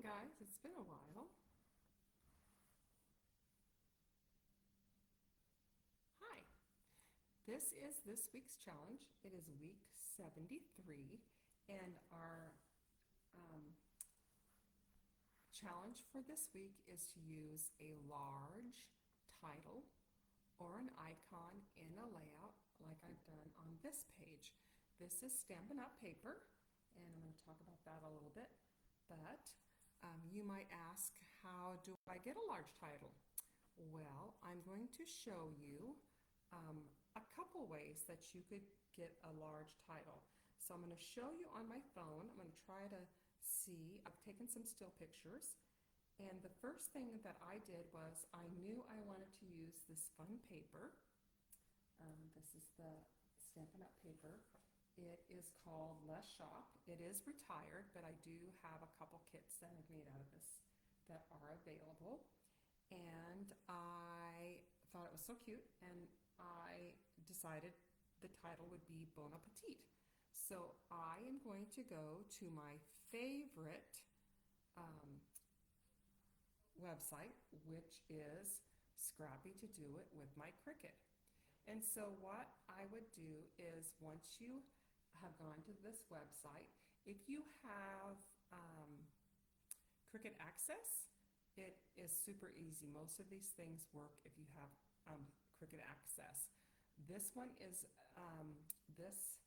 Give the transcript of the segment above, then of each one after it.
guys, it's been a while. Hi, this is this week's challenge. It is week 73, and our um, challenge for this week is to use a large title or an icon in a layout like I've done on this page. This is Stampin' Up! Paper, and I'm going to talk about that a little bit, but you might ask, how do I get a large title? Well, I'm going to show you a couple ways that you could get a large title. So I'm going to show you on my phone. I'm going to try to see. I've taken some still pictures. And the first thing that I did was I knew I wanted to use this fun paper. This is the Stampin' Up! Paper. It is called Les Shoppe. It is retired, but I do have a couple kits that I've made out of this that are available. And I thought it was so cute, and I decided the title would be Bon Appetit. So I am going to go to my favorite website, which is Scrappy to Do It with my Cricut. And so what I would do is, once you have gone to this website, if you have Cricut Access, it is super easy. Most of these things work if you have Cricut Access. This one is, this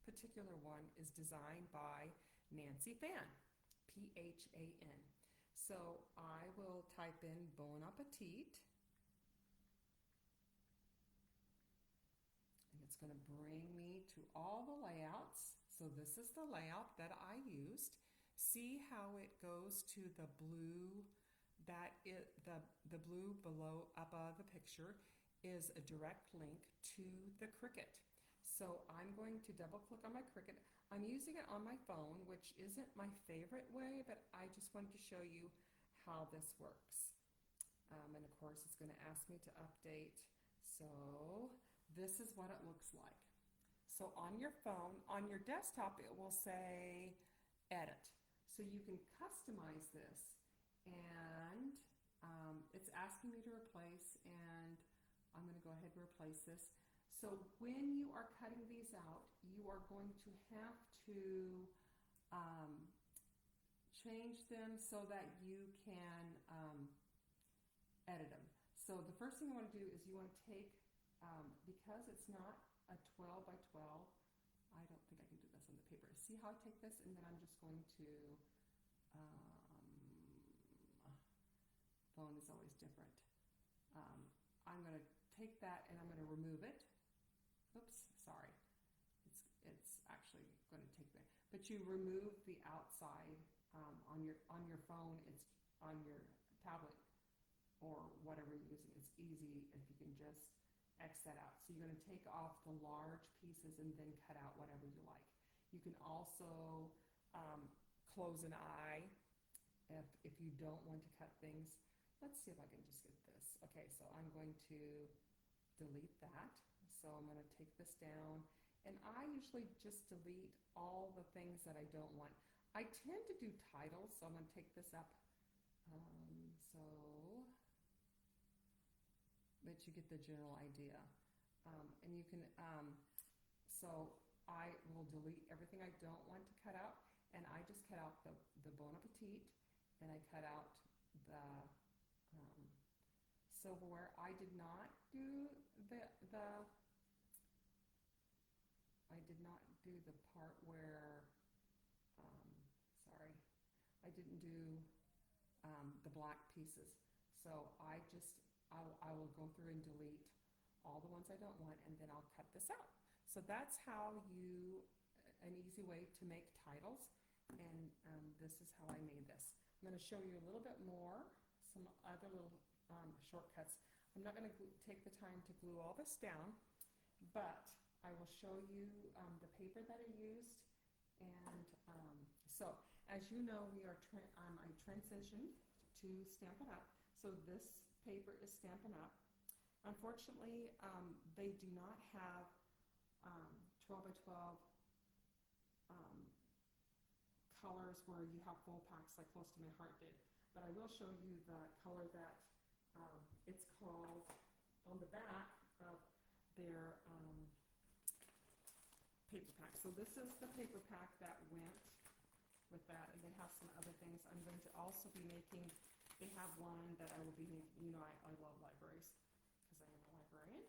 particular one is designed by Nancy Phan, P-H-A-N. So I will type in Bon Appetit, and it's going to bring me to all the layouts. So this is the layout that I used. See how it goes to the blue, the blue below above the picture is a direct link to the Cricut. So I'm going to double click on my Cricut. I'm using it on my phone, which isn't my favorite way, but I just wanted to show you how this works. And of course it's going to ask me to update. So this is what it looks like. So on your phone, on your desktop, it will say edit. So you can customize this, and it's asking me to replace, and I'm going to go ahead and replace this. So when you are cutting these out, you are going to have to change them so that you can edit them. So the first thing you want to do is you want to take, because it's not a 12 by 12, I don't think I can do this on the paper. See how I take this, and then I'm just going to, phone is always different. I'm going to take that and I'm going to remove it. Oops, sorry. It's actually going to take that. But you remove the outside on your phone. It's on your tablet or whatever you're using. It's easy if you can just X that out. So you're going to take off the large pieces and then cut out whatever you like. You can also close an eye if you don't want to cut things. Let's see if I can just get this. Okay, so I'm going to delete that. So I'm going to take this down, and I usually just delete all the things that I don't want. I tend to do titles, so I'm going to take this up. So that you get the general idea. And you can, so I will delete everything I don't want to cut out, and I just cut out the Bon Appetit, and I cut out the silverware. I did not do the part where, sorry, I didn't do the black pieces. So I will go through and delete all the ones I don't want, and then I'll cut this out. So that's how an easy way to make titles, and this is how I made this. I'm going to show you a little bit more, some other little shortcuts. I'm not going to take the time to glue all this down, but I will show you the paper that I used. And so as you know, I transitioned to Stampin' Up! So this paper is Stampin' Up! Unfortunately, they do not have 12 by 12 colors where you have full packs like Close to My Heart did. But I will show you the color that it's called on the back of their paper pack. So this is the paper pack that went with that, and they have some other things. I'm going to also be making, they have one that I will be making, you know, I love libraries because I am a librarian.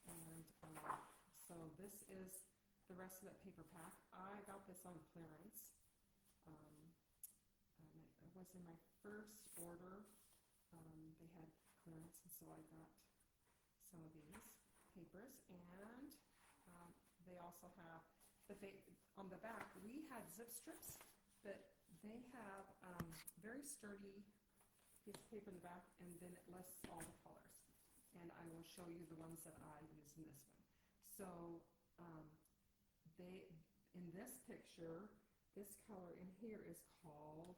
And so this is the rest of that paper pack. I got this on clearance. It was in my first order. They had clearance, and so I got some of these papers. And they also have, but they, on the back, we had zip strips, but they have very sturdy piece of paper in the back, and then it lists all the colors. And I will show you the ones that I use in this one. So they, in this picture, this color in here is called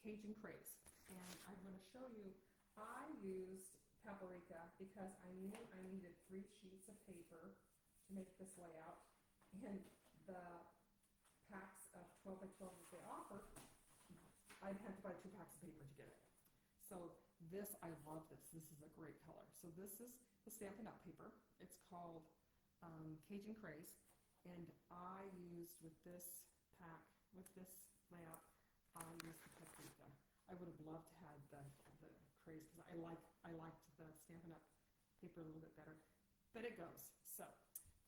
Cajun Craze. And I'm going to show you, I used paprika because I knew I needed 3 sheets of paper to make this layout. And the packs of 12 by 12 that they offer, I'd have to buy 2 packs of paper to get it. So this, I love this. This is a great color. So this is the Stampinup paper. It's called Cajun Craze. And I used with this pack, with this layout, I used the paprika. I would have loved to have the Craze because I liked the Stampinup paper a little bit better. But it goes. So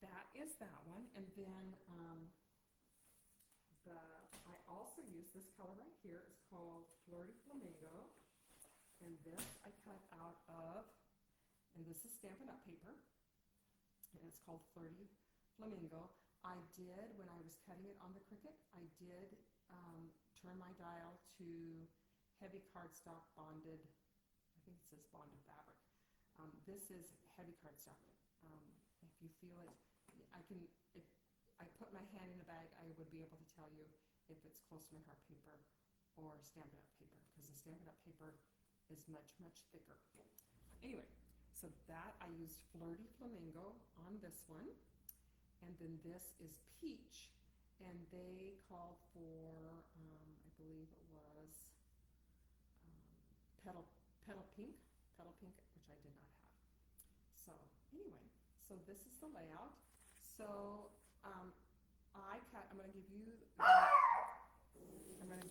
that is that one. And then I also use this color right here. It's called Flirty Flamingo. And this I cut out of, and this is Stampinup paper. And it's called Flirty Flamingo. I did, when I was cutting it on the Cricut, I did turn my dial to heavy cardstock bonded, I think it says bonded fabric. This is heavy cardstock. If you feel it, if I put my hand in the bag, I would be able to tell you if it's Close to My Heart paper or Stampinup paper, because the Stampinup paper is much, much thicker. Anyway, so that I used Flirty Flamingo on this one. And then this is Peach, and they called for, I believe it was Petal Pink, which I did not have. So anyway, so this is the layout. So I'm going to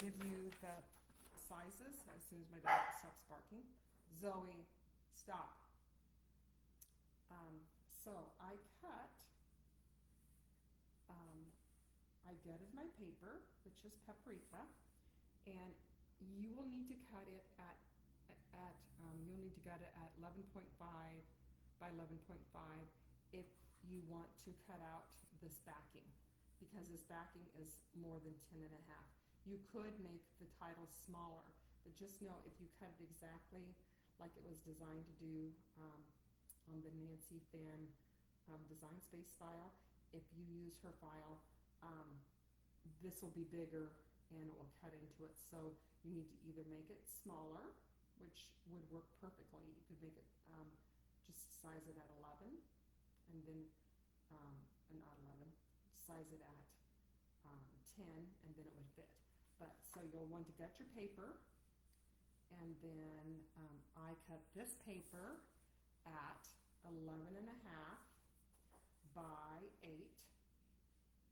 give you the sizes as soon as my dog stops barking. Zoe, stop. So I cut. I gutted my paper, which is paprika, and you will need to cut it at you'll need to gut it at 11.5 by 11.5 if you want to cut out this backing, because this backing is more than 10 and a half. You could make the title smaller, but just know if you cut it exactly like it was designed to do on the Nancy Phan Design Space file, if you use her file, this will be bigger and it will cut into it. So you need to either make it smaller, which would work perfectly. You could make it, just size it at 11, and then, not 11, size it at 10, and then it would fit. But so you'll want to gut your paper, and then I cut this paper at 11 and a half by 8,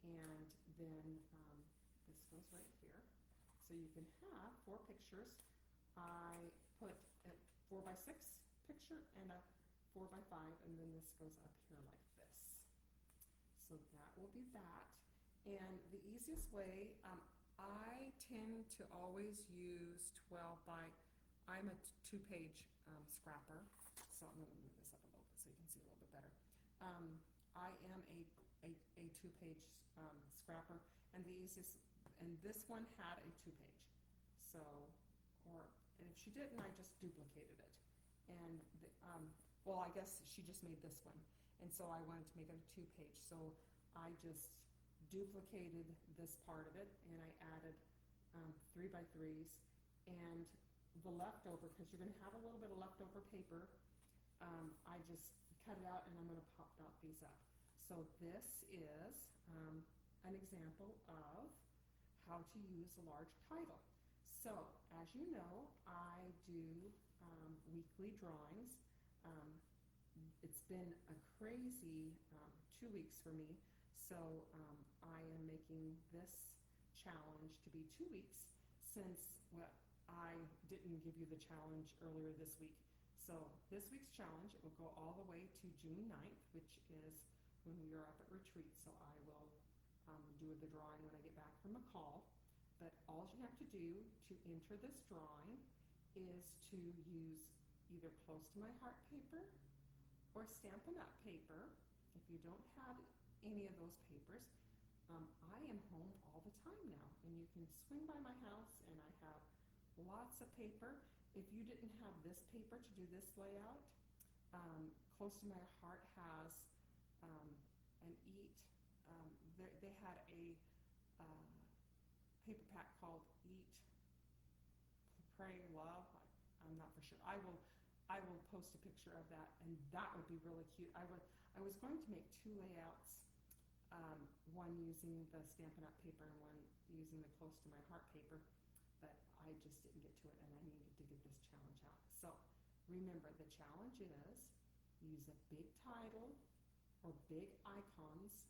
and then this goes right here. So you can have 4 pictures. I put a 4 by 6 picture and a 4 by 5, and then this goes up here like this. So that will be that. And the easiest way, I tend to always use 12 by, I'm a 2-page scrapper, so I'm going to move this up a little bit so you can see a little bit better. I am a 2-page scrapper, and the easiest, and this one had a 2-page. So, and if she didn't, I just duplicated it. And well, I guess she just made this one, and so I wanted to make it a 2-page. So I just duplicated this part of it, and I added 3 by 3s, and the leftover, because you're going to have a little bit of leftover paper, I just cut it out, and I'm going to pop out these up. So this is an example of how to use a large title. So, as you know, I do weekly drawings. Um, it's been a crazy 2 weeks for me, so I am making this challenge to be 2 weeks since I didn't give you the challenge earlier this week. So this week's challenge, it will go all the way to June 9th, which is when we are up at retreat. So I will do the drawing when I get back from a call. But all you have to do to enter this drawing is to use either close to my heart paper or Stampinup paper. If you don't have any of those papers, I am home all the time now, and you can swing by my house, and I have lots of paper. If you didn't have this paper to do this layout, Close to My Heart has an eat. They had a paper pack called Eat, Pray, Love. I'm not for sure. I will post a picture of that, and that would be really cute. I was going to make two layouts, one using the Stampinup paper and one using the Close to My Heart paper, but I just didn't get to it, and I needed to get this challenge out. So remember, the challenge is use a big title or big icons.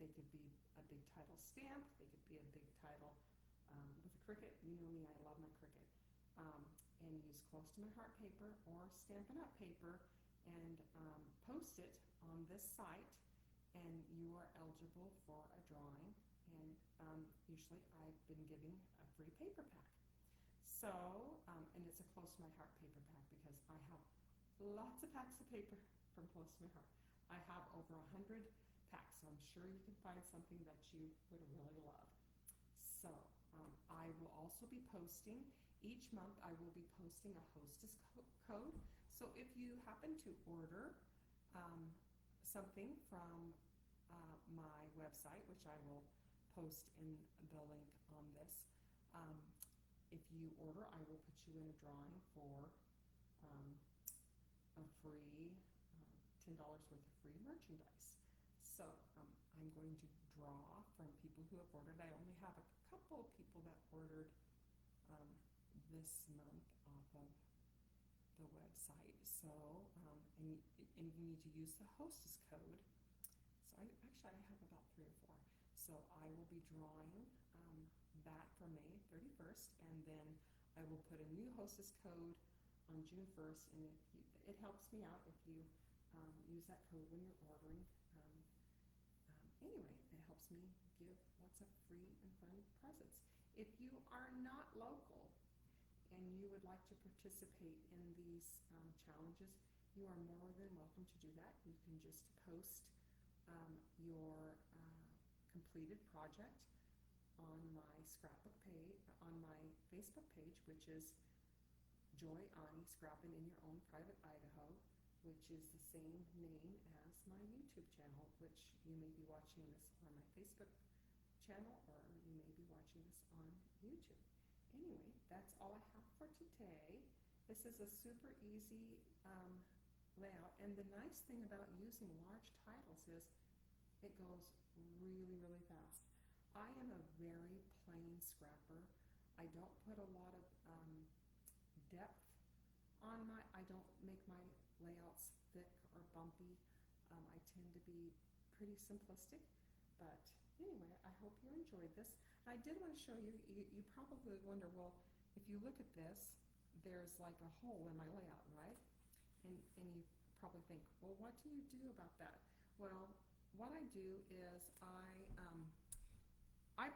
They could be a big title stamp. They could be a big title with a cricut. You know me, I love my cricut. And use Close to My Heart paper or Stampinup paper and post it on this site, and you are eligible for a drawing. And usually I've been giving a free paper pack. So, and it's a Close to My Heart paper pack because I have lots of packs of paper from Close to My Heart. I have over 100 packs, so I'm sure you can find something that you would really love. So, I will also be posting, each month I will be posting a hostess code. So if you happen to order something from my website, which I will post in the link on this, if you order, I will put you in a drawing for a free $10 worth of free merchandise. So I'm going to draw from people who have ordered. I only have a couple of people that ordered this month off of the website. So, and you need to use the hostess code. So I have about 3 or 4. So I will be drawing that for May 31st, and then I will put a new hostess code on June 1st, and it helps me out if you use that code when you're ordering. Anyway, it helps me give lots of free and fun presents. If you are not local and you would like to participate in these challenges, you are more than welcome to do that. You can just post your completed project on my scrapbook page, on my Facebook page, which is Joy Ani Scrappin' in Your Own Private Idaho, which is the same name as my YouTube channel, which you may be watching this on my Facebook channel, or you may be watching this on YouTube. Anyway, that's all I have for today. This is a super easy layout, and the nice thing about using large titles is it goes really, really fast. I am a very plain scrapper. I don't put a lot of depth on I don't make my layouts thick or bumpy. I tend to be pretty simplistic, but anyway, I hope you enjoyed this. I did want to show you, you probably wonder, well, if you look at this, there's like a hole in my layout, right? And you probably think, well, what do you do about that? Well, what I do is I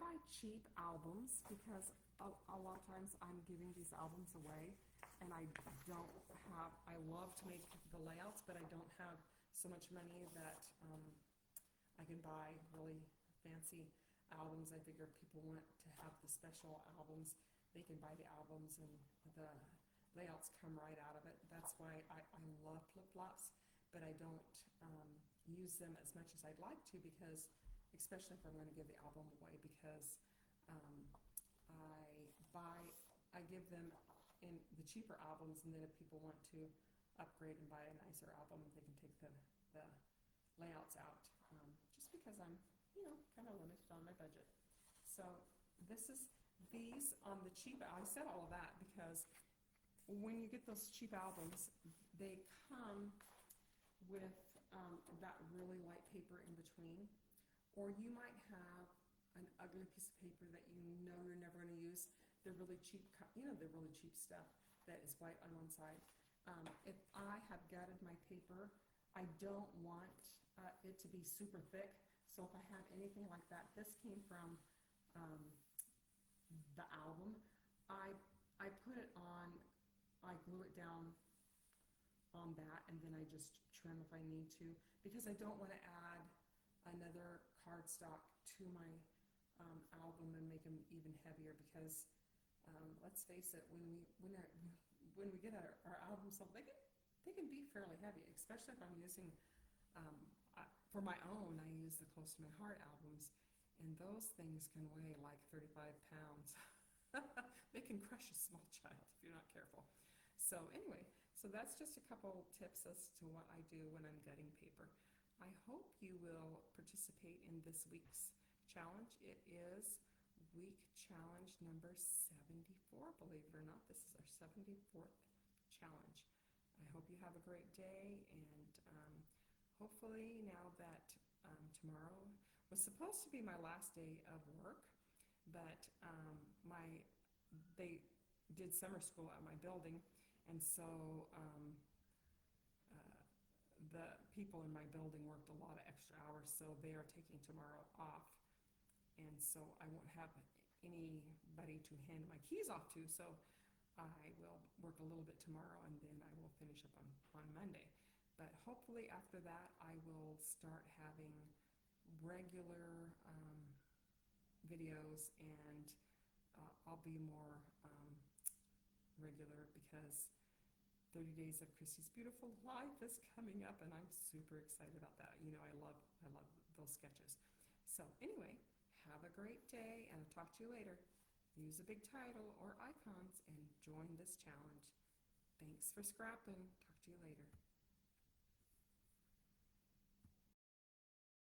buy cheap albums because a lot of times I'm giving these albums away, and I love to make the layouts, but I don't have so much money that I can buy really fancy albums. I figure people want to have the special albums. They can buy the albums and the layouts come right out of it. That's why I love flip-flops, but I don't use them as much as I'd like to, because especially if I'm going to give the album away, because I give them in the cheaper albums, and then if people want to upgrade and buy a nicer album, they can take the layouts out, just because I'm, kind of limited on my budget. So this is these on the cheap. I said all of that because when you get those cheap albums, they come with that really light paper in between, or you might have an ugly piece of paper that you know you're never going to use. They're really cheap, they're really cheap stuff that is white on one side. If I have gutted my paper, I don't want it to be super thick. So if I have anything like that, this came from the album. I put it on, I glue it down on that, and then I just trim if I need to, because I don't want to add another cardstock to my album and make them even heavier, because let's face it, when we get our albums sold, they can be fairly heavy, especially if I'm using for my own. I use the Close to My Heart albums, and those things can weigh like 35 pounds. They can crush a small child if you're not careful. So anyway, so that's just a couple tips as to what I do when I'm gutting paper. I hope you will participate in this week's challenge. It is week challenge number 74, believe it or not. This is our 74th challenge. I hope you have a great day, and hopefully now that tomorrow was supposed to be my last day of work, but they did summer school at my building, and so the people in my building worked a lot of extra hours, so they are taking tomorrow off, and so I won't have anybody to hand my keys off to, so I will work a little bit tomorrow, and then I will finish up on Monday. But hopefully after that, I will start having regular videos, and I'll be more regular, because 30 Days of Christy's Beautiful Life is coming up, and I'm super excited about that. I love those sketches. So anyway, have a great day, and I'll talk to you later. Use a big title or icons and join this challenge. Thanks for scrapping. Talk to you later.